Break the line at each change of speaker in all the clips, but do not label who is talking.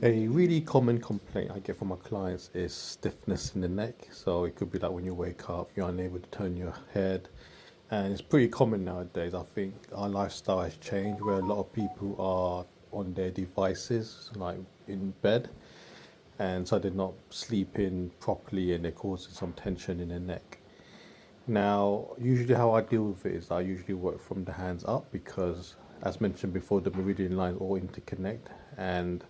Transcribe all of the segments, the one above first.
A really common complaint I get from my clients is stiffness in the neck. So it could be like when you wake up, you're unable to turn your head. And it's pretty common nowadays. I think our lifestyle has changed where a lot of people are on their devices, like in bed. And so they're not sleeping properly and they're causing some tension in the neck. Now, usually how I deal with it is I usually work from the hands up because, as mentioned before, the meridian lines all interconnect. And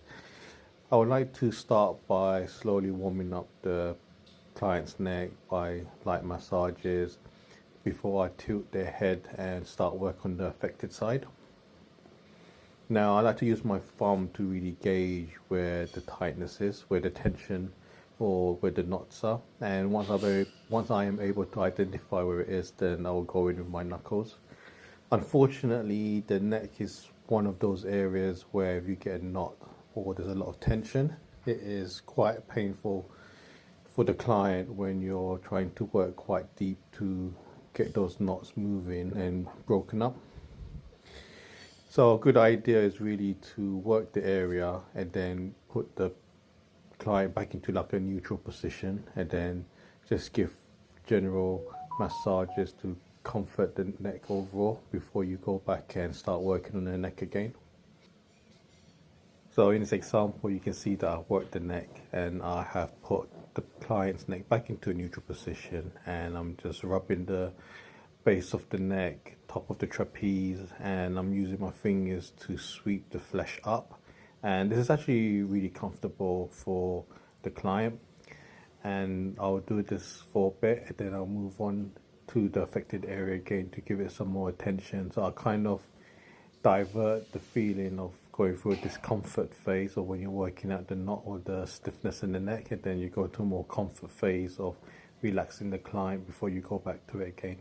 I would like to start by slowly warming up the client's neck by light massages before I tilt their head and start work on the affected side. Now I like to use my thumb to really gauge where the tightness is, where the tension or where the knots are. And once I am able to identify where it is, then I will go in with my knuckles. Unfortunately, the neck is one of those areas where if you get a knot or there's a lot of tension, it is quite painful for the client when you're trying to work quite deep to get those knots moving and broken up. So a good idea is really to work the area and then put the client back into like a neutral position and then just give general massages to comfort the neck overall before you go back and start working on the neck again. So in this example, you can see that I've worked the neck and I have put the client's neck back into a neutral position and I'm just rubbing the base of the neck, top of the trapeze, and I'm using my fingers to sweep the flesh up. And this is actually really comfortable for the client. And I'll do this for a bit and then I'll move on to the affected area again to give it some more attention. So I'll kind of divert the feeling of going through a discomfort phase or when you're working out the knot or the stiffness in the neck, and then you go to a more comfort phase of relaxing the client before you go back to it again.